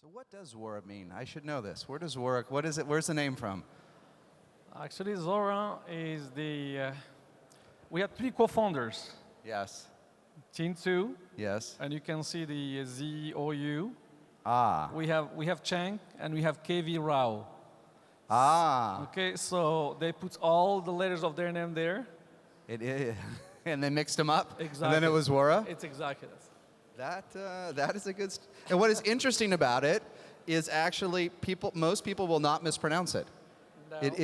So what does Zuora mean? I should know this. Where does Zuora, what is it, where's the name from? Actually, Zuora is the, we have three co-founders. Yes. Team 2. Yes. And you can see the ZOU. Ah. We have Cheng and we have KV Rao. Ah. Okay, so they put all the letters of their name there. It is. And they mixed them up? Exactly. And then it was Zuora? It's exactly this. That is a good... And what is interesting about it is actually most people will not mispronounce it. No. It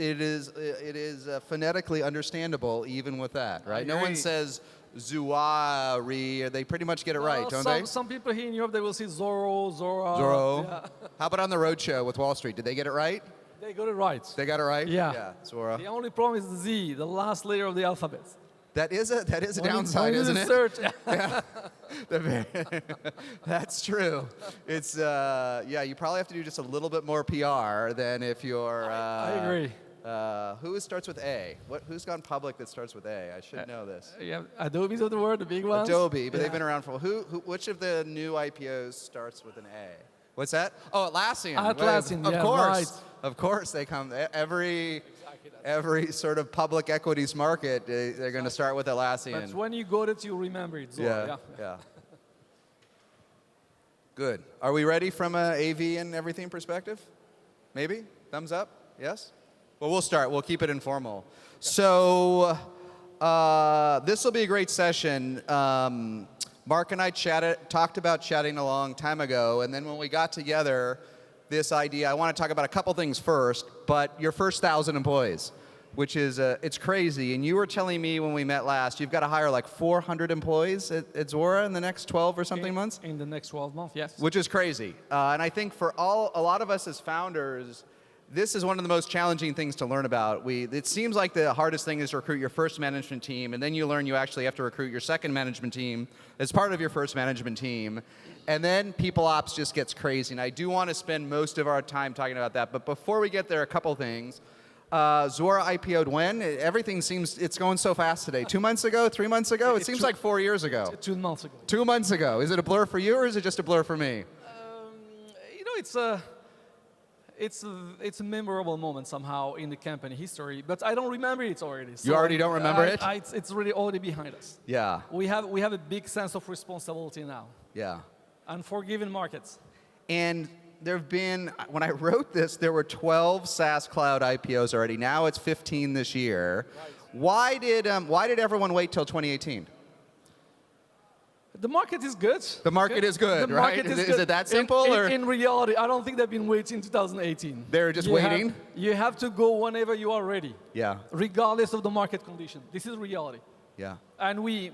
is phonetically understandable even with that, right? No one says Zuora. They pretty much get it right, don't they? Some people here in Europe, they will say Zoro. Yeah. How about on the roadshow with Wall Street? Did they get it right? They got it right. They got it right? Yeah. Yeah, Zuora. The only problem is the Z, the last letter of the alphabet. That is a downside, isn't it? Search. Yeah. That's true. It's yeah. You probably have to do just a little bit more PR than if you're. I agree. Who starts with A? Who's gone public that starts with A? I should know this. Yeah, Adobe's of the word, the big ones. Adobe, but they've been around for which of the new IPOs starts with an A? What's that? Oh, Atlassian. Atlassian, of course. Right. Of course, they come. Every sort of public equities market, they're going to start with Atlassian. But when you got it, you remember it. Zuora. Yeah. Good. Are we ready from a AV and everything perspective? Maybe? Thumbs up? Yes? Well, we'll start. We'll keep it informal. Okay. So this will be a great session. Mark and I talked about chatting a long time ago, and then when we got together, this idea, I want to talk about a couple things first, but your first 1,000 employees, which is, it's crazy. And you were telling me when we met last, you've got to hire like 400 employees at Zuora in the next 12 or something months? In the next 12 months, yes. Which is crazy. And I think for a lot of us as founders, this is one of the most challenging things to learn about. It seems like the hardest thing is to recruit your first management team, and then you learn you actually have to recruit your second management team as part of your first management team. And then people ops just gets crazy. And I do want to spend most of our time talking about that. But before we get there, a couple things. Zuora IPO'd when? Everything seems, it's going so fast today. 2 months ago, 3 mons ago? It seems like 4 years ago. 2 months ago. 2 months ago. Is it a blur for you or is it just a blur for me? It's a memorable moment somehow in the company history, but I don't remember it already. So you already don't remember it? It's really already behind us. Yeah. We have a big sense of responsibility now. Yeah. Unforgiving markets. And there have been, when I wrote this, there were 12 SaaS cloud IPOs already. Now it's 15 this year. Right. Why did everyone wait till 2018? The market is good. The market is good, right? Is it that simple? In reality, I don't think they've been waiting 2018. They're just waiting? You have to go whenever you are ready. Yeah. Regardless of the market condition. This is reality. Yeah. And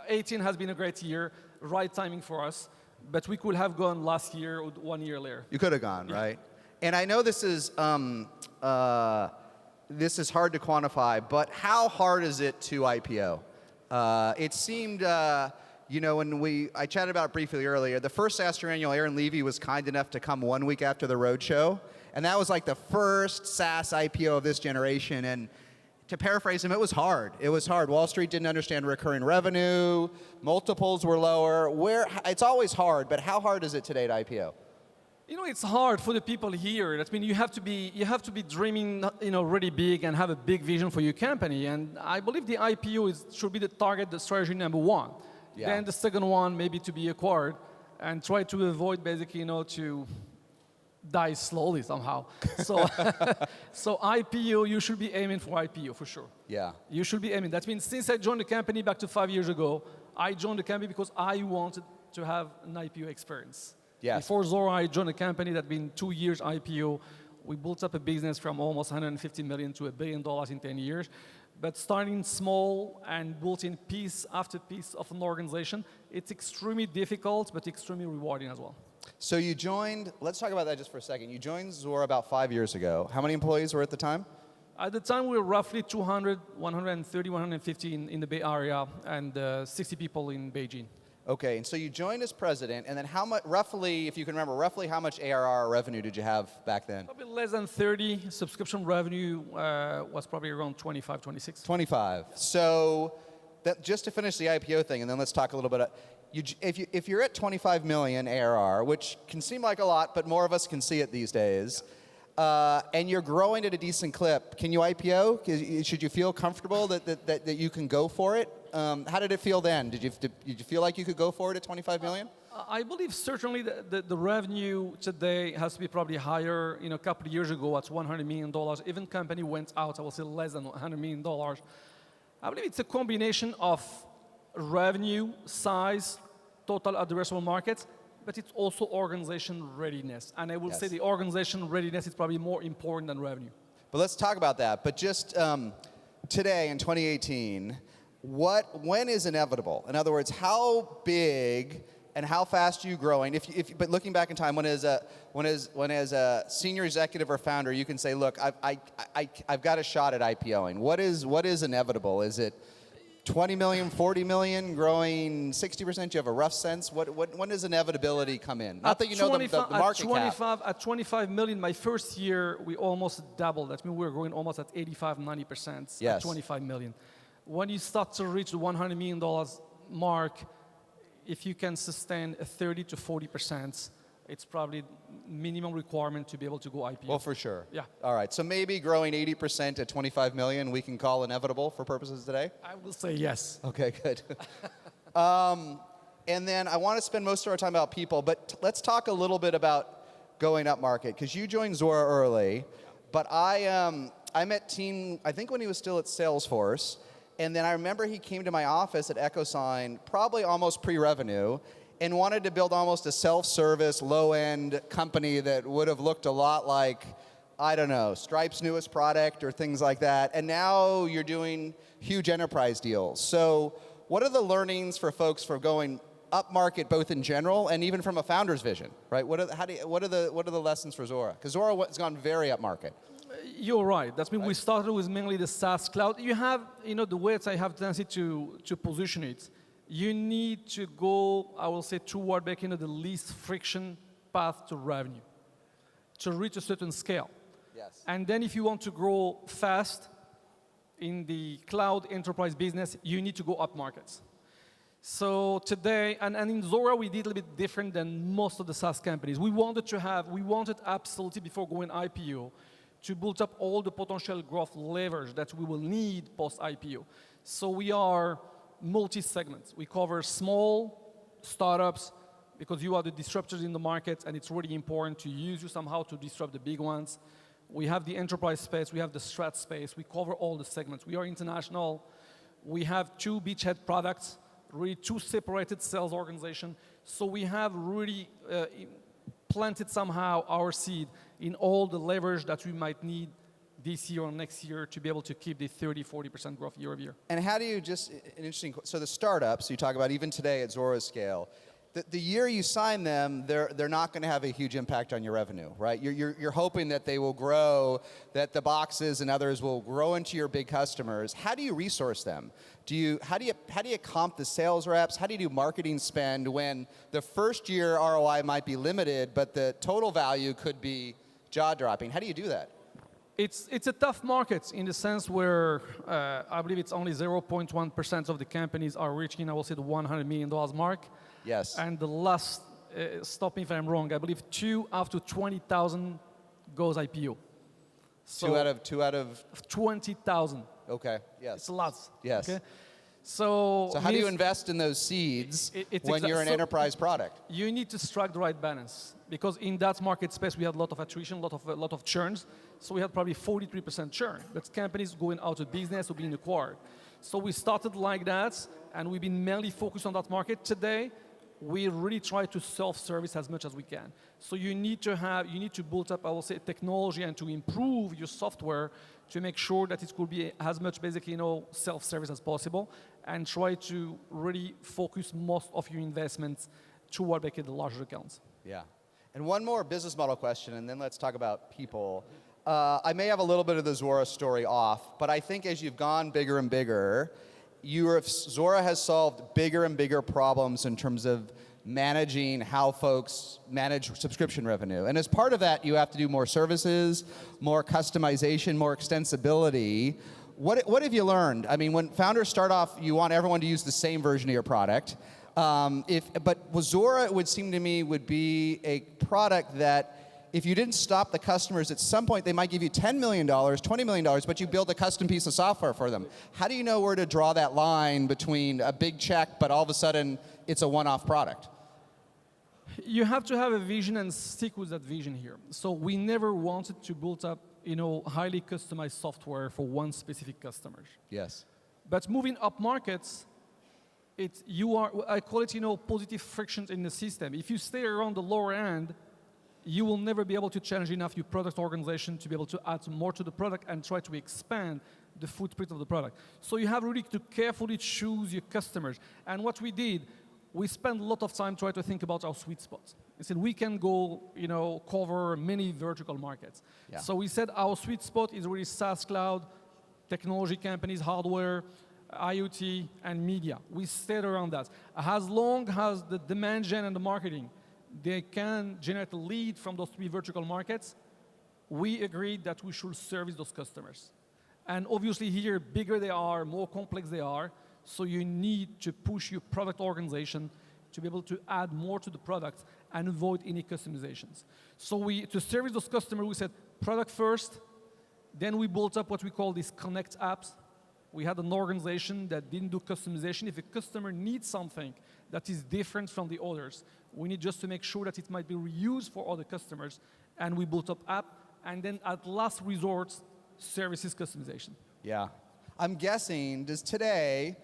18 has been a great year, right timing for us, but we could have gone last year or 1 year later. You could have gone, right? And I know this is hard to quantify, but how hard is it to IPO? It seemed, when I chatted about it briefly earlier, the first SaaStr annual, Aaron Levy was kind enough to come 1 week after the roadshow, and that was like the first SaaS IPO of this generation. And to paraphrase him, it was hard. It was hard. Wall Street didn't understand recurring revenue. Multiples were lower. It's always hard, but how hard is it today to IPO? It's hard for the people here. That means you have to be dreaming, really big and have a big vision for your company. And I believe the IPO should be the target, the strategy number one. Yeah. Then the second one, maybe to be acquired, and try to avoid basically, to die slowly somehow. So, so IPO, you should be aiming for IPO for sure. Yeah. You should be aiming. That means since I joined the company back to 5 years ago, I joined the company because I wanted to have an IPO experience. Yes. Before Zuora, I joined a company that had been 2 years IPO. We built up a business from almost $150 million to $1 billion in 10 years. But starting small and building piece after piece of an organization, it's extremely difficult, but extremely rewarding as well. So you joined, let's talk about that just for a second. You joined Zuora about 5 years ago. How many employees were at the time? At the time, we were roughly 200, 130, 150 in the Bay Area, and 60 people in Beijing. Okay, and so you joined as president, and then how much, roughly, if you can remember, roughly how much ARR revenue did you have back then? Probably less than 30. Subscription revenue was probably around 25, 26. 25. So just to finish the IPO thing, and then let's talk a little bit. If you're at 25 million ARR, which can seem like a lot, but more of us can see it these days, and you're growing at a decent clip, can you IPO? Should you feel comfortable that you can go for it? How did it feel then? Did you feel like you could go for it at 25 million? I believe certainly the revenue today has to be probably higher. A couple of years ago, it's $100 million. Even company went out, I will say less than $100 million. I believe it's a combination of revenue, size, total addressable markets, but it's also organization readiness. And I will say the organization readiness is probably more important than revenue. But let's talk about that. But just today in 2018, when is inevitable? In other words, how big and how fast are you growing? But looking back in time, when as a senior executive or founder, you can say, look, I've got a shot at IPOing. What is inevitable? Is it 20 million, 40 million, growing 60%? Do you have a rough sense? When does inevitability come in? Not that you know the market cap. At 25 million, my first year, we almost doubled. That means we were growing almost at 85, 90% at 25 million. When you start to reach the $100 million mark, if you can sustain a 30 to 40%, it's probably minimum requirement to be able to go IPO. Well, for sure. Yeah. All right. So maybe growing 80% at 25 million, we can call inevitable for purposes today? I will say yes. Okay, good. And then I want to spend most of our time about people, but let's talk a little bit about going up market, because you joined Zuora early, but I met Team, I think when he was still at Salesforce, and then I remember he came to my office at EchoSign, probably almost pre-revenue, and wanted to build almost a self-service, low-end company that would have looked a lot like, I don't know, Stripe's newest product or things like that. And now you're doing huge enterprise deals. So what are the learnings for folks for going up market, both in general and even from a founder's vision, right? What are the lessons for Zuora? Because Zuora has gone very up market. You're right. That's mean we started with mainly the SaaS cloud. You have, the way I have tendency to position it. You need to go, I will say, toward making the least friction path to revenue to reach a certain scale. Yes. And then if you want to grow fast in the cloud enterprise business, you need to go up markets. So today, and in Zuora, we did a little bit different than most of the SaaS companies. We wanted absolutely before going IPO to build up all the potential growth levers that we will need post-IPO. So we are multi-segments. We cover small startups because you are the disruptors in the market, and it's really important to use you somehow to disrupt the big ones. We have the enterprise space. We have the strat space. We cover all the segments. We are international. We have 2 beachhead products, really 2 separated sales organizations. So we have really planted somehow our seed in all the levers that we might need this year or next year to be able to keep the 30, 40% growth year over year. And how do you so the startups you talk about even today at Zuora's scale, the year you sign them, they're not going to have a huge impact on your revenue, right? You're hoping that they will grow, that the boxes and others will grow into your big customers. How do you resource them? How do you comp the sales reps? How do you do marketing spend when the first year ROI might be limited, but the total value could be jaw-dropping? How do you do that? It's a tough market in the sense where I believe it's only 0.1% of the companies are reaching, I will say, the $100 million mark. Yes. And the last, stop me if I'm wrong, I believe 2 out of 20,000 goes IPO. So 2 out of 20,000. Okay. Yes. It's a lot. Yes. Okay? So how do you invest in those seeds when you're an enterprise product? You need to strike the right balance, because in that market space we had a lot of attrition, a lot of churns. So we had probably 43% churn. That's companies going out of business or being acquired. So we started like that, and we've been mainly focused on that market. Today, we really try to self-service as much as we can. So you need to build up, I will say, technology and to improve your software to make sure that it could be as much basically, self-service as possible, and try to really focus most of your investments toward making the larger accounts. Yeah. And one more business model question, and then let's talk about people. I may have a little bit of the Zuora story off, but I think as you've gone bigger and bigger, Zuora has solved bigger and bigger problems in terms of managing how folks manage subscription revenue. And as part of that, you have to do more services, more customization, more extensibility. What have you learned? I mean, when founders start off, you want everyone to use the same version of your product. But Zuora, it would seem to me, would be a product that if you didn't stop the customers, at some point they might give you $10 million, $20 million, but you build a custom piece of software for them. How do you know where to draw that line between a big check, but all of a sudden it's a one-off product? You have to have a vision and stick with that vision here. So we never wanted to build up, highly customized software for one specific customer. Yes. But moving up markets, I call it, positive frictions in the system. If you stay around the lower end, you will never be able to challenge enough your product organization to be able to add more to the product and try to expand the footprint of the product. So you have really to carefully choose your customers. And what we did, we spent a lot of time trying to think about our sweet spots. We said we can go, cover many vertical markets. Yeah. So we said our sweet spot is really SaaS cloud, technology companies, hardware, IoT, and media. We stayed around that. As long as the demand gen and the marketing, they can generate a lead from those 3 vertical markets, we agreed that we should service those customers. And obviously here, bigger they are, more complex they are, so you need to push your product organization to be able to add more to the product and avoid any customizations. So to service those customers, we said product first, then we built up what we call these connect apps. We had an organization that didn't do customization. If a customer needs something that is different from the others, we need just to make sure that it might be reused for other customers, and we built up app, and then at last resort, services customization. Yeah. I'm guessing, does today,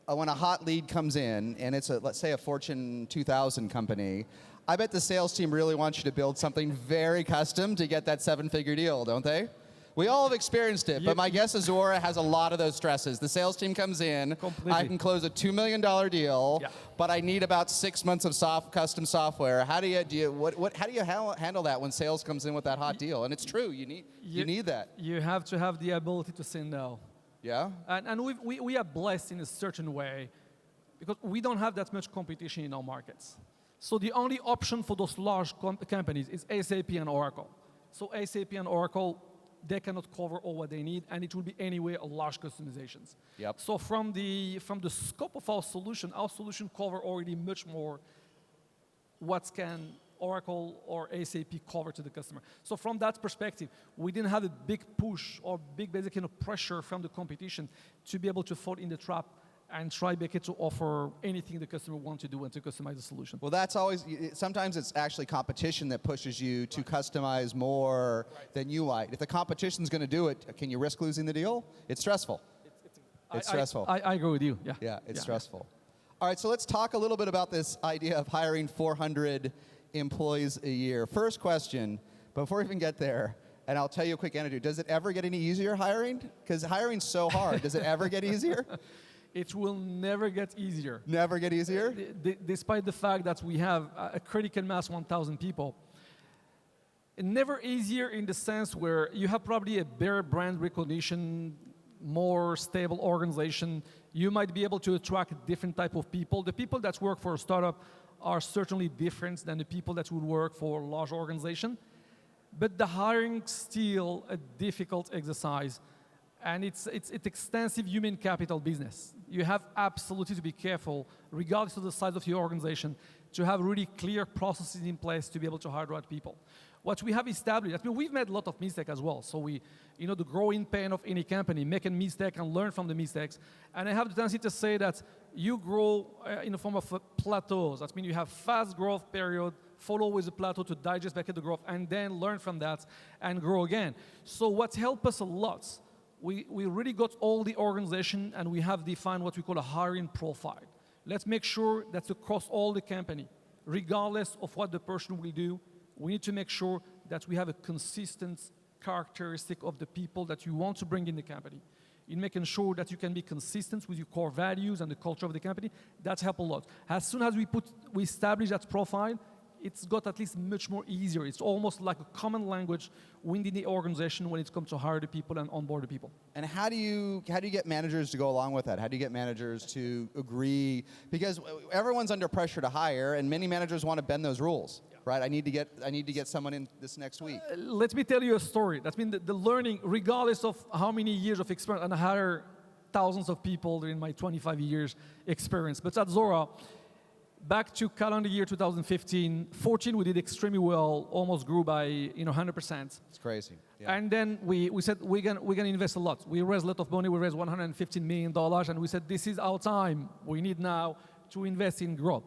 when a hot lead comes in, and it's let's say a Fortune 2000 company, I bet the sales team really wants you to build something very custom to get that 7-figure deal, don't they? We all have experienced it, but my guess is Zuora has a lot of those stresses. The sales team comes in, completely. I can close a $2 million deal, but I need about 6 months of custom software. How do you handle that when sales comes in with that hot deal? And it's true, you need that. You have to have the ability to say no. Yeah? And we are blessed in a certain way because we don't have that much competition in our markets. So the only option for those large companies is SAP and Oracle. So SAP and Oracle, they cannot cover all what they need, and it will be anyway a large customizations. Yep. So from the scope of our solution cover already much more what can Oracle or SAP cover to the customer. So from that perspective, we didn't have a big push or big basic pressure from the competition to be able to fall in the trap and try basically to offer anything the customer wants to do and to customize the solution. Well, that's always, sometimes it's actually competition that pushes you to customize more than you might. If the competition's going to do it, can you risk losing the deal? It's stressful. It's stressful. I agree with you, yeah. Yeah, it's stressful. All right, so let's talk a little bit about this idea of hiring 400 employees a year. First question, before we even get there, and I'll tell you a quick anecdote, does it ever get any easier hiring? Because hiring's so hard. Does it ever get easier? It will never get easier. Never get easier? Despite the fact that we have a critical mass 1,000 people. Never easier in the sense where you have probably a better brand recognition, more stable organization. You might be able to attract a different type of people. The people that work for a startup are certainly different than the people that would work for a large organization. But the hiring still a difficult exercise. And it's extensive human capital business. You have absolutely to be careful, regardless of the size of your organization, to have really clear processes in place to be able to hire the right people. What we have established, I mean, we've made a lot of mistakes as well. So the growing pain of any company, making mistakes and learn from the mistakes. And I have the tendency to say that you grow in the form of plateaus. That means you have fast growth period, follow with a plateau to digest back at the growth, and then learn from that and grow again. So what helped us a lot, we really got all the organization and we have defined what we call a hiring profile. Let's make sure that's across all the company. Regardless of what the person will do, we need to make sure that we have a consistent characteristic of the people that you want to bring in the company. In making sure that you can be consistent with your core values and the culture of the company, that's helped a lot. As soon as we establish that profile, it's got at least much more easier. It's almost like a common language within the organization when it comes to hire the people and onboard the people. And how do you get managers to go along with that? How do you get managers to agree? Because everyone's under pressure to hire, and many managers want to bend those rules. Yeah. right? I need to get someone in this next week. Let me tell you a story. That's been the learning, regardless of how many years of experience, and I hire thousands of people during my 25 years experience. But at Zuora, back to calendar year 2015, 14 we did extremely well, almost grew by 100%. It's crazy. Yeah. And then we said we're gonna invest a lot. We raised a lot of money. We raised $115 million, and we said this is our time. We need now to invest in growth.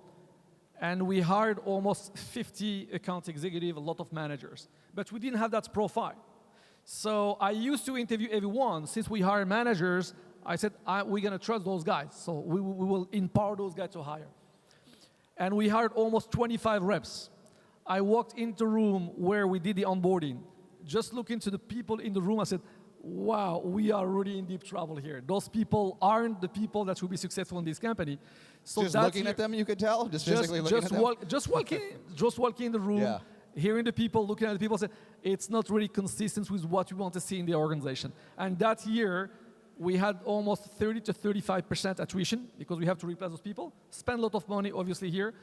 And we hired almost 50 account executives, a lot of managers, but we didn't have that profile. So I used to interview everyone. Since we hire managers, I said we're gonna trust those guys. So we will empower those guys to hire. And we hired almost 25 reps. I walked into the room where we did the onboarding. Just looking to the people in the room, I said, wow, we are really in deep trouble here. Those people aren't the people that will be successful in this company. So just looking at them, you could tell? Just physically looking at them? Just walking in the room, Yeah. hearing the people, looking at the people, say, it's not really consistent with what we want to see in the organization. And that year, we had almost 30 to 35% attrition because we have to replace those people. Spend a lot of money, obviously, here.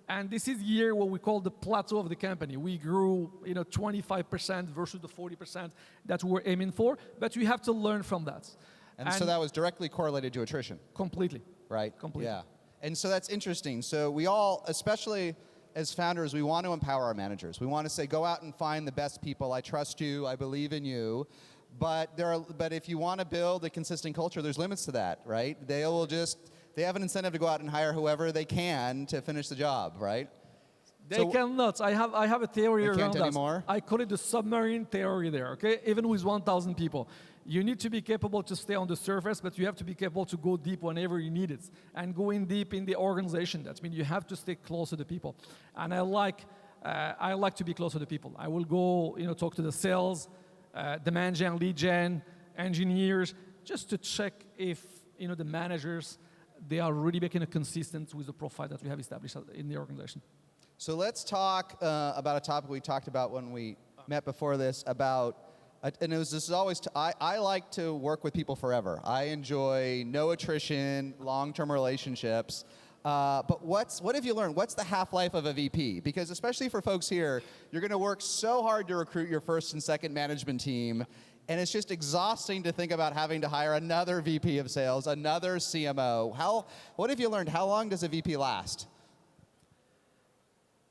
And this is the year what we call the plateau of the company. We grew 25% versus the 40% that we were aiming for, but we have to learn from that. And so that was directly correlated to attrition. Completely. Right? Completely. Yeah. And so that's interesting. So we all, especially as founders, we want to empower our managers. We want to say, go out and find the best people. I trust you. I believe in you. But if you want to build a consistent culture, there's limits to that, right? They have an incentive to go out and hire whoever they can to finish the job, right? They cannot. I have a theory around can't that. anymore? I call it the submarine theory there, okay? Even with 1,000 people. You need to be capable to stay on the surface, but you have to be capable to go deep whenever you need it. And going deep in the organization, that means you have to stay close to the people. And I like to be close to the people. I will go, talk to the sales, demand gen, lead gen, engineers, just to check if, the managers, they are really making a consistent with the profile that we have established in the organization. So let's talk about a topic we talked about when we met before this about, I like to work with people forever. I enjoy no attrition, long-term relationships. But what have you learned? What's the half-life of a VP? Because especially for folks here, you're going to work so hard to recruit your first and second management team, and it's just exhausting to think about having to hire another VP of sales, another CMO. What have you learned? How long does a VP last?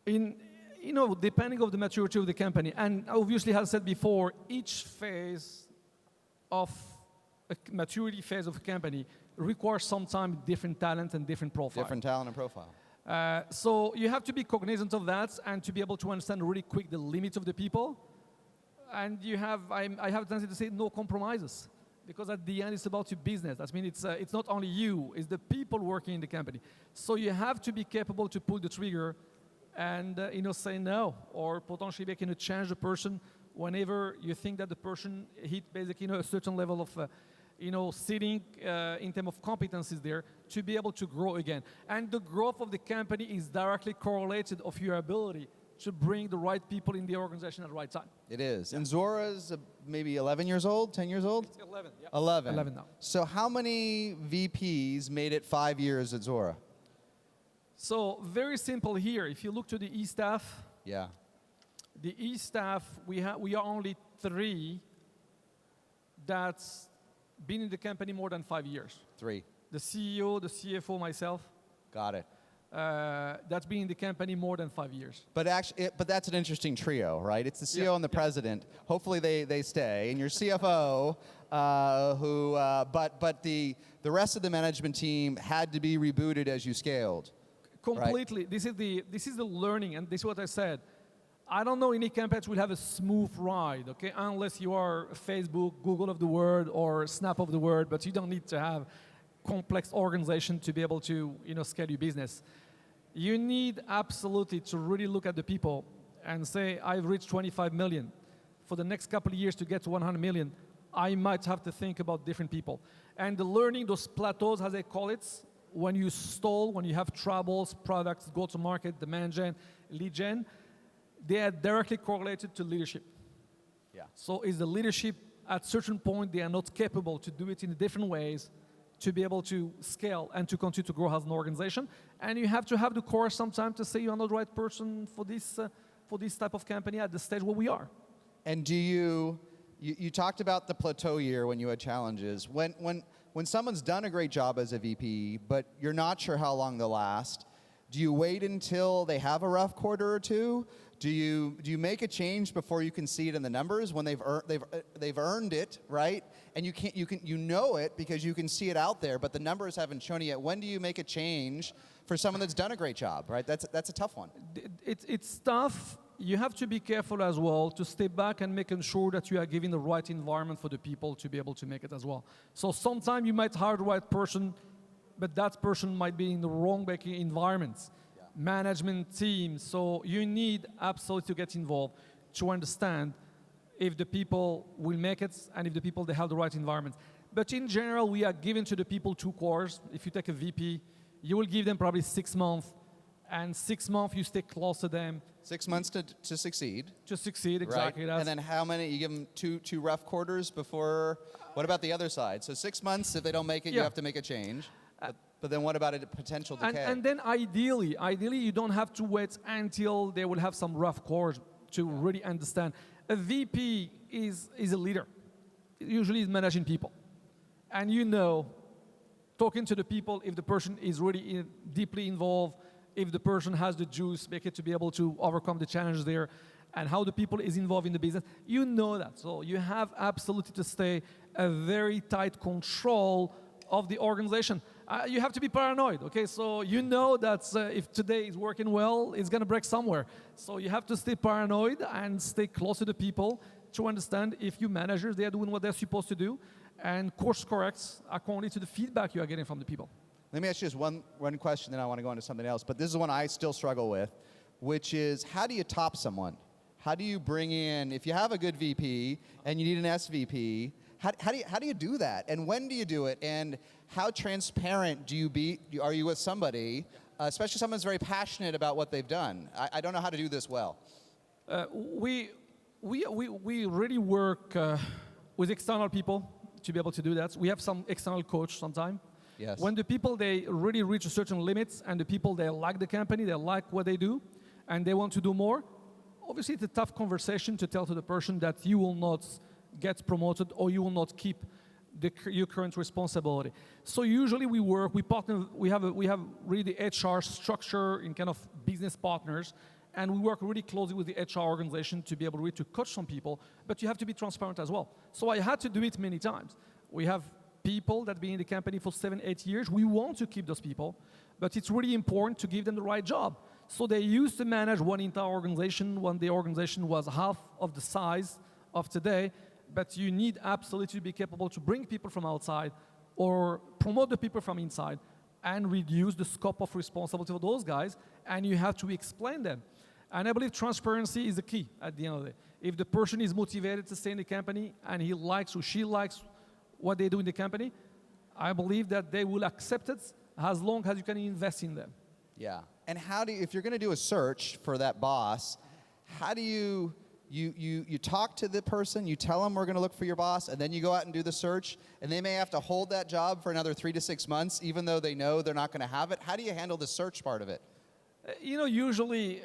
Depending on the maturity of the company, and obviously, as I said before, each phase of a maturity phase of a company requires sometimes different talent and different profile. Different talent and profile. So you have to be cognizant of that and to be able to understand really quick the limits of the people. And I have a tendency to say no compromises, because at the end it's about your business. That means it's not only you, it's the people working in the company. So you have to be capable to pull the trigger and say no, or potentially making a change the person whenever you think that the person hit basically a certain level of sitting in terms of competencies there to be able to grow again. And the growth of the company is directly correlated of your ability to bring the right people in the organization at the right time. It is. And Zuora's maybe 11 years old, 10 years old? It's 11, yeah. 11. 11 now. So how many VPs made it 5 years at Zuora? So very simple here. If you look to the E-staff, Yeah. the E-staff, we are only 3 that's been in the company more than 5 years. 3. The CEO, the CFO, myself. Got it. That's been in the company more than 5 years. But actually, but that's an interesting trio, right? It's the CEO and the president. Hopefully they stay, and your CFO, but the rest of the management team had to be rebooted as you scaled. Completely. Right? This is the learning, and this is what I said. I don't know any company that will have a smooth ride, okay? Unless you are Facebook, Google of the world, or Snap of the world, but you don't need to have complex organization to be able to scale your business. You need absolutely to really look at the people and say, I've reached 25 million. For the next couple of years to get to 100 million, I might have to think about different people. And the learning, those plateaus, as they call it, when you stall, when you have troubles, products, go-to-market, demand gen, lead gen, they are directly correlated to leadership. Yeah. So is the leadership at certain point, they are not capable to do it in different ways to be able to scale and to continue to grow as an organization. And you have to have the courage sometimes to say you're not the right person for this for this type of company at the stage where we are. And do you talked about the plateau year when you had challenges. When someone's done a great job as a VP, but you're not sure how long they'll last, do you wait until they have a rough quarter or two? Do you make a change before you can see it in the numbers when they've earned it, right? And you know it because you can see it out there, but the numbers haven't shown it yet. When do you make a change for someone that's done a great job, right? That's a tough one. It's tough. You have to be careful as well to step back and making sure that you are giving the right environment for the people to be able to make it as well. So sometimes you might hire the right person, but that person might be in the wrong banking environments, management team. So you need absolutely to get involved to understand if the people will make it and if the people, they have the right environment. But in general, we are giving to the people 2 quarters. If you take a VP, you will give them probably 6 months, and 6 months you stay close to them. 6 months to succeed. To succeed, exactly. Right. And then how many, you give them two rough quarters before, what about the other side? So 6 months, if they don't make it, you have to make a change. But then what about a potential decay? And then ideally, you don't have to wait until they will have some rough quarters to really understand. A VP is a leader. Usually is managing people. And you know, talking to the people, if the person is really deeply involved, if the person has the juice, make it to be able to overcome the challenges there, and how the people is involved in the business, you know that. So you have absolutely to stay a very tight control of the organization. You have to be paranoid, okay? So you know that if today is working well, it's gonna break somewhere. So you have to stay paranoid and stay close to the people to understand if you managers, they are doing what they're supposed to do, and course corrects according to the feedback you are getting from the people. Let me ask you just one question, then I want to go into something else. But this is one I still struggle with, which is how do you top someone? How do you bring in, if you have a good VP and you need an SVP, how do you do that? And when do you do it? And how transparent are you with somebody, especially someone who's very passionate about what they've done? I don't know how to do this well. We really work with external people to be able to do that. We have some external coach sometimes. Yes. When the people, they really reach a certain limits and the people, they like the company, they like what they do, and they want to do more, obviously it's a tough conversation to tell to the person that you will not get promoted or you will not keep your current responsibility. So usually we partner, we have really the HR structure in kind of business partners, and we work really closely with the HR organization to be able really to coach some people, but you have to be transparent as well. So I had to do it many times. We have people that have been in the company for 7-8 years. We want to keep those people, but it's really important to give them the right job. So they used to manage one entire organization when the organization was half of the size of today, but you need absolutely to be capable to bring people from outside or promote the people from inside and reduce the scope of responsibility for those guys, and you have to explain them. And I believe transparency is the key at the end of the day. If the person is motivated to stay in the company and he likes or she likes what they do in the company, I believe that they will accept it as long as you can invest in them. Yeah. And how do you, if you're going to do a search for that boss, how do you talk to the person, you tell them we're going to look for your boss, and then you go out and do the search, and they may have to hold that job for another 3 to 6 months, even though they know they're not going to have it. How do you handle the search part of it? You know, usually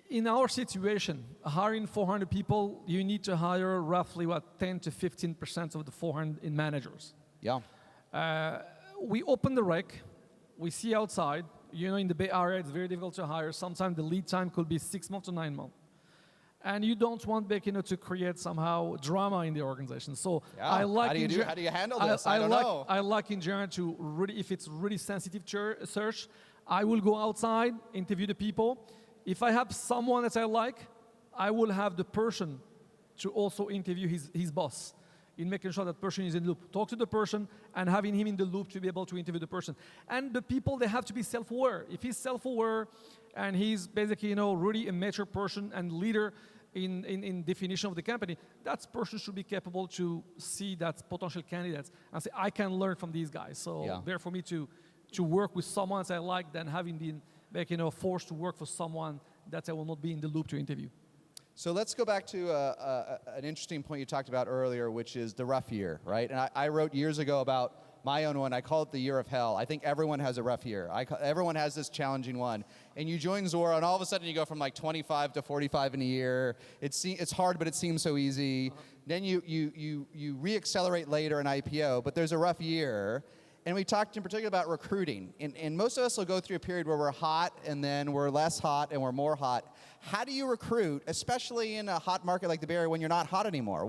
in our situation, hiring 400 people, you need to hire roughly, 10 to 15% of the 400 in managers. Yeah. We open the rec, we see outside. You know, in the Bay Area, it's very difficult to hire. Sometimes the lead time could be 6 months to 9 months. And you don't want to create somehow drama in the organization. So yeah. I like how do you handle this? I don't know. I like in general to really, if it's really sensitive search, I will go outside, interview the people. If I have someone that I like, I will have the person to also interview his boss in making sure that person is in the loop. Talk to the person and having him in the loop to be able to interview the person. And the people, they have to be self-aware. If he's self-aware and he's basically, really a mature person and leader in definition of the company, that person should be capable to see that potential candidates and say, I can learn from these guys. So there for me to work with someone that I like than having been forced to work for someone that I will not be in the loop to interview. So let's go back to an interesting point you talked about earlier, which is the rough year, right? And I wrote years ago about my own one. I call it the year of hell. I think everyone has a rough year. Everyone has this challenging one. And you join Zuora, and all of a sudden you go from like 25 to 45 in a year. It's hard, but it seems so easy. Then you re-accelerate later in IPO, but there's a rough year. And we talked in particular about recruiting. And most of us will go through a period where we're hot, and then we're less hot, and we're more hot. How do you recruit, especially in a hot market like the Bay Area when you're not hot anymore?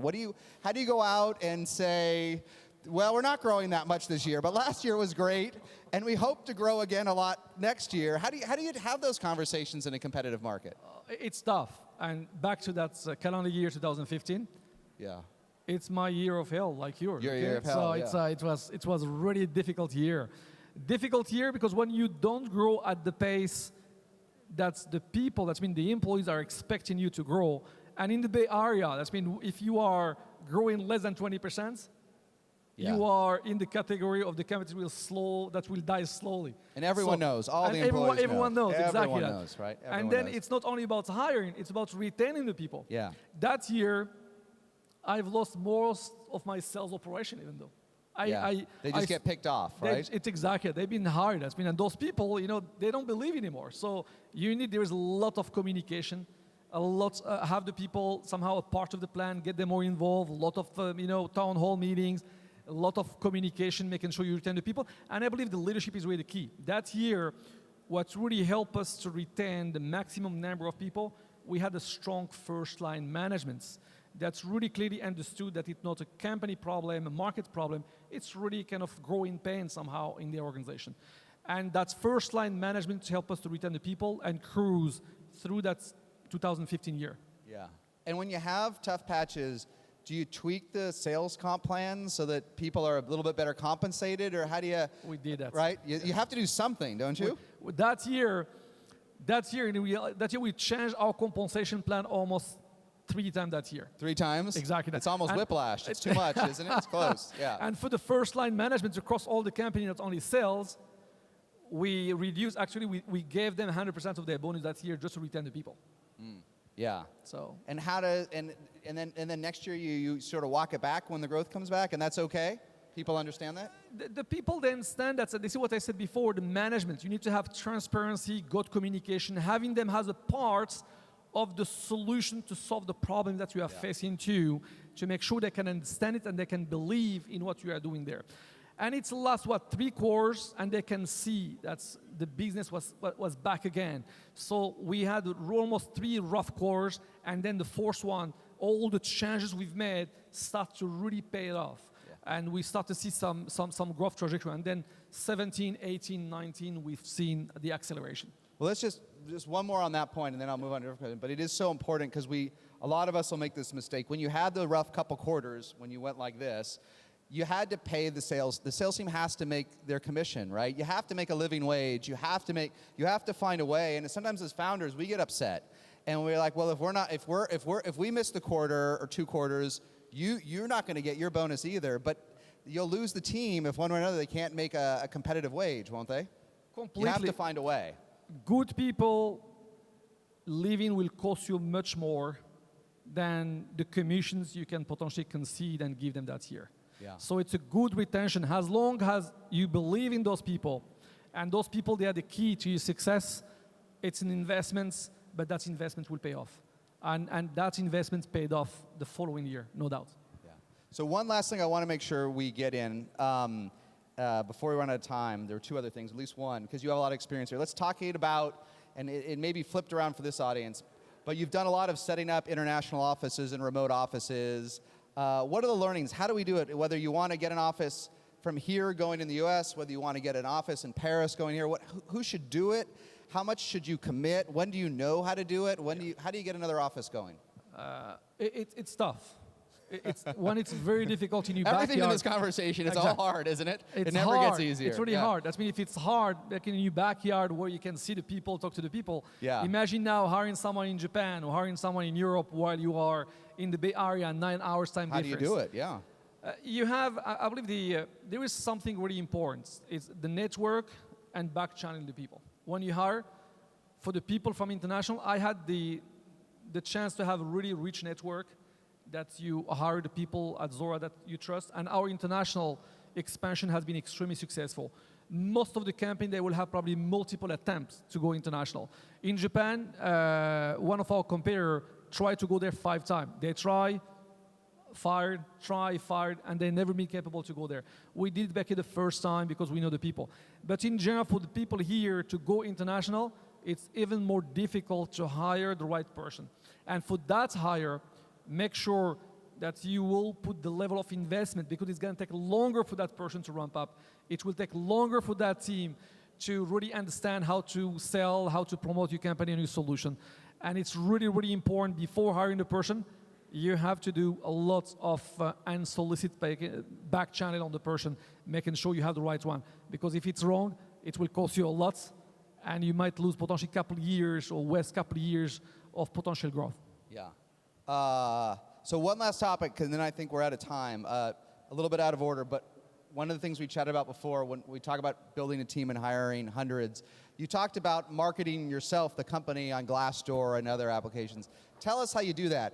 How do you go out and say, well, we're not growing that much this year, but last year was great, and we hope to grow again a lot next year. How do you have those conversations in a competitive market? It's tough. And back to that calendar year 2015. Yeah. It's my year of hell, like yours. Your year of hell, So it was a really difficult year. Difficult year because when you don't grow at the pace that's the people, that's mean the employees are expecting you to grow. And in the Bay Area, that's mean if you are growing less than 20%, you are in the category of the company that will die slowly. And everyone knows, all the employees everyone knows, exactly Everyone that. knows, right? Everyone and then knows. it's not only about hiring, it's about retaining the people. Yeah. That year, I've lost most of my sales operation, even though. They just get picked off, right? It's exactly. They've been hired. And those people, they don't believe anymore. So there's a lot of communication, have the people somehow a part of the plan, get them more involved, a lot of, town hall meetings, a lot of communication, making sure you retain the people. And I believe the leadership is really the key. That year, what really helped us to retain the maximum number of people, we had a strong first-line management that's really clearly understood that it's not a company problem, a market problem. It's really kind of growing pain somehow in the organization. And that's first-line management to help us to retain the people and cruise through that 2015 year. Yeah. And when you have tough patches, do you tweak the sales comp plans so that people are a little bit better compensated, or how do you? We did that. Right? You have to do something, don't you? That year we changed our compensation plan almost 3 times that year. 3 times? Exactly that. It's almost whiplash. It's too much, isn't it? It's close. Yeah. And for the first line management across all the company, not only sales, we reduced, actually we gave them 100% of their bonus that year just to retain the people. Yeah. So. And and then next year you sort of walk it back when the growth comes back, and that's okay? People understand that? The people, they understand that. This is what I said before, the management. You need to have transparency, good communication, having them as a part of the solution to solve the problem that you are facing to make sure they can understand it and they can believe in what you are doing there. And it's the last, 3 quarters, and they can see that the business was back again. So we had almost 3 rough quarters, and then the 4th one, all the changes we've made start to really pay it off. Yeah. And we start to see some growth trajectory. And then 17, 18, 19, we've seen the acceleration. Well, let's just one more on that point, and then I'll move on to a different question. But it is so important because a lot of us will make this mistake. When you had the rough couple quarters, when you went like this, you had to pay the sales. The sales team has to make their commission, right? You have to make a living wage. You have to find a way. And sometimes as founders, we get upset, and we're like, well, if we miss the quarter or 2 quarters, you're not going to get your bonus either. But you'll lose the team if one way or another they can't make a competitive wage, won't they? Completely. You have to find a way. Good people leaving will cost you much more than the commissions you can potentially concede and give them that year. Yeah. So it's a good retention as long as you believe in those people, and those people, they are the key to your success. It's an investment, but that investment will pay off. And that investment paid off the following year, no doubt. Yeah. So one last thing I want to make sure we get in. Before we run out of time, there are 2 other things, at least one, because you have a lot of experience here. Let's talk about, and it may be flipped around for this audience, but you've done a lot of setting up international offices and remote offices. What are the learnings? How do we do it? Whether you want to get an office from here going in the US, whether you want to get an office in Paris going here, who should do it? How much should you commit? When do you know how to do it? How do you get another office going? It's tough. It's very difficult in your backyard. Everything in this conversation, it's all hard, isn't it? It never hard. gets easier. It's really hard. That's mean if it's hard, like in your backyard where you can see the people, talk to the people. Yeah. Imagine now hiring someone in Japan or hiring someone in Europe while you are in the Bay Area, 9 hours time difference. How do you do it? Yeah. You have, I believe there is something really important. It's the network and back channeling the people. When you hire, for the people from international, I had the chance to have a really rich network that you hire the people at Zuora that you trust. And our international expansion has been extremely successful. Most of the company, they will have probably multiple attempts to go international. In Japan, one of our competitors tried to go there 5 times. They try, fired, and they never been capable to go there. We did it back in the first time because we know the people. But in general, for the people here to go international, it's even more difficult to hire the right person. And for that hire, make sure that you will put the level of investment, because it's going to take longer for that person to ramp up. It will take longer for that team to really understand how to sell, how to promote your company and your solution. And it's really, really important before hiring the person, you have to do a lot of unsolicited back channel on the person, making sure you have the right one. Because if it's wrong, it will cost you a lot, and you might lose potentially a couple of years or waste a couple of years of potential growth. Yeah. So one last topic, and then I think we're out of time. A little bit out of order, but one of the things we chatted about before, when we talk about building a team and hiring hundreds, you talked about marketing yourself, the company, on Glassdoor and other applications. Tell us how you do that.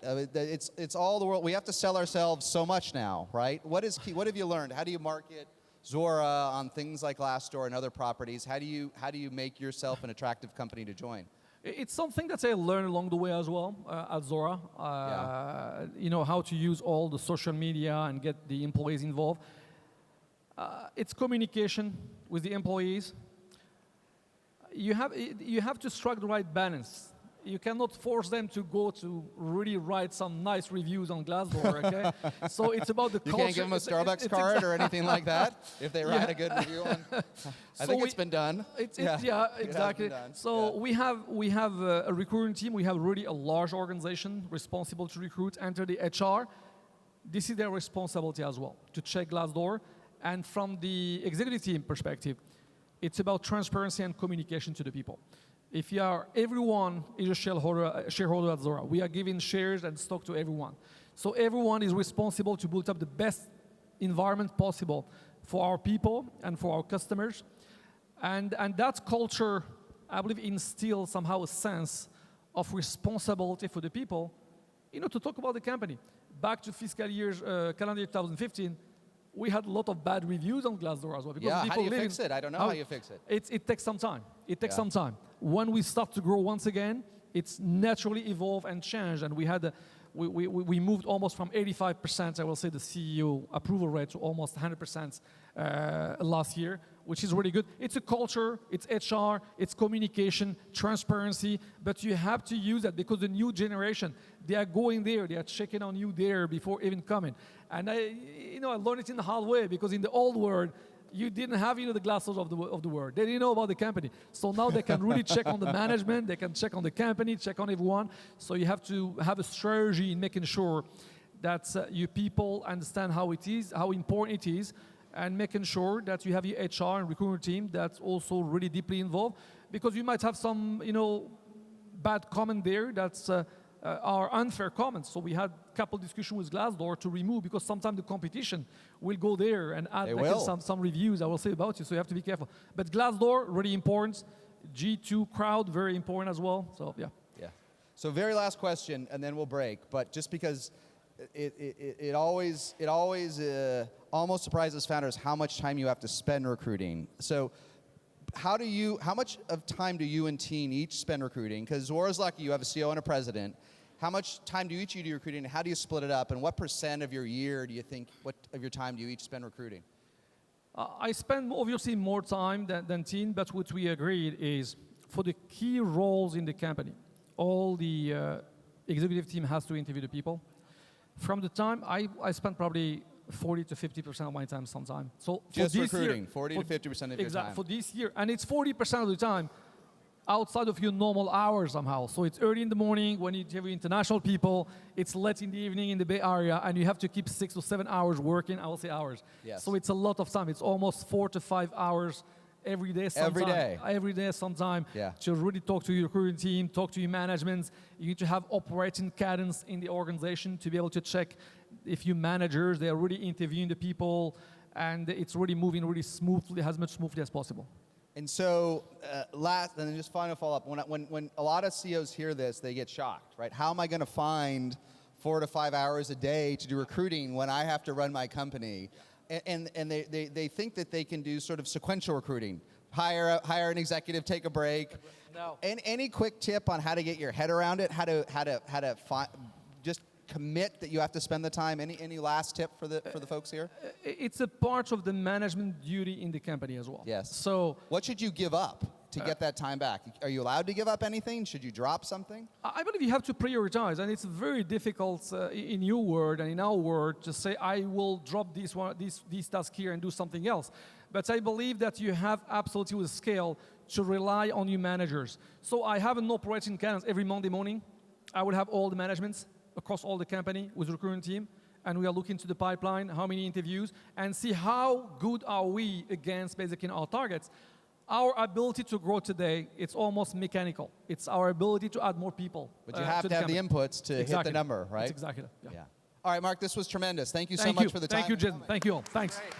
It's all the world. We have to sell ourselves so much now, right? What is key? What have you learned? How do you market Zuora on things like Glassdoor and other properties? How do you make yourself an attractive company to join? It's something that I learned along the way as well at Zuora. You know, how to use all the social media and get the employees involved. It's communication with the employees. You have to strike the right balance. You cannot force them to go to really write some nice reviews on Glassdoor, okay? So it's about the culture. You can't give them a Starbucks card or anything like that if they write a good review on. I think it's been done. Yeah, exactly. So we have a recruiting team. We have really a large organization responsible to recruit, enter the HR. This is their responsibility as well, to check Glassdoor. And from the executive team perspective, it's about transparency and communication to the people. If everyone is a shareholder at Zuora, we are giving shares and stock to everyone. So everyone is responsible to build up the best environment possible for our people and for our customers. And that culture, I believe, instills somehow a sense of responsibility for the people, you know, to talk about the company. Back to calendar year 2015, we had a lot of bad reviews on Glassdoor as well. Because yeah, people how do you fix it? I don't know how you fix it. It takes some time. It takes some time. When we start to grow once again, it's naturally evolve and change. And we moved almost from 85%, I will say, the CEO approval rate to almost 100% last year, which is really good. It's a culture, it's HR, it's communication, transparency, but you have to use that because the new generation, they are going there, they are checking on you there before even coming. And I learned it in the hard way, because in the old world, you didn't have the glasses of the world. They didn't know about the company. So now they can really check on the management, they can check on the company, check on everyone. So you have to have a strategy in making sure that your people understand how it is, how important it is, and making sure that you have your HR and recruitment team that's also really deeply involved, because you might have some, bad comment there that's are unfair comments. So we had a couple discussions with Glassdoor to remove, because sometimes the competition will go there and add some reviews, I will say, about you. So you have to be careful. But Glassdoor, really important. G2 crowd, very important as well. So yeah. Yeah. So very last question, and then we'll break. But just because it always almost surprises founders how much time you have to spend recruiting. So how much of time do you and team each spend recruiting? Because Zuora's lucky you have a CEO and a president. How much time do each of you do recruiting, and how do you split it up? And what % of your year do you think, what of your time do you each spend recruiting? I spend obviously more time than team, but what we agreed is for the key roles in the company, all the executive team has to interview the people. From the time I spend probably 40 to 50% of my time sometime. So for just this recruiting, year, 40 to 50% of your time. Exactly, for this year. And it's 40% of the time outside of your normal hours somehow. So it's early in the morning when you have international people, it's late in the evening in the Bay Area, and you have to keep 6 to 7 hours working, I will say hours. Yes. So it's a lot of time. It's almost 4 to 5 hours every day sometime. Every day sometime to really talk to your recruiting team, talk to your management. You need to have operating cadence in the organization to be able to check if your managers, they are really interviewing the people, and it's really moving really smoothly, as much smoothly as possible. And so, and then just final follow-up. When a lot of CEOs hear this, they get shocked, right? How am I going to find 4 to 5 hours a day to do recruiting when I have to run my company? and they think that they can do sort of sequential recruiting. Hire an executive, take a break. No. Any quick tip on how to get your head around it? How to just commit that you have to spend the time? Any last tip for the folks here? It's a part of the management duty in the company as well. Yes. So what should you give up to get that time back? Are you allowed to give up anything? Should you drop something? I believe you have to prioritize, and it's very difficult in your world and in our world to say I will drop this task here and do something else. But I believe that you have absolutely with scale to rely on your managers. So I have an operating cadence every Monday morning. I will have all the managements across all the company with the recruiting team, and we are looking to the pipeline, how many interviews, and see how good are we against basically our targets. Our ability to grow today, it's almost mechanical. It's our ability to add more people. But you have to have the inputs to hit the number, right? That's exactly. Yeah. All right, Marc, this was tremendous. Thank you so Thank much you. for the time. Thank you, Jason. Thank you all. Thanks. Great.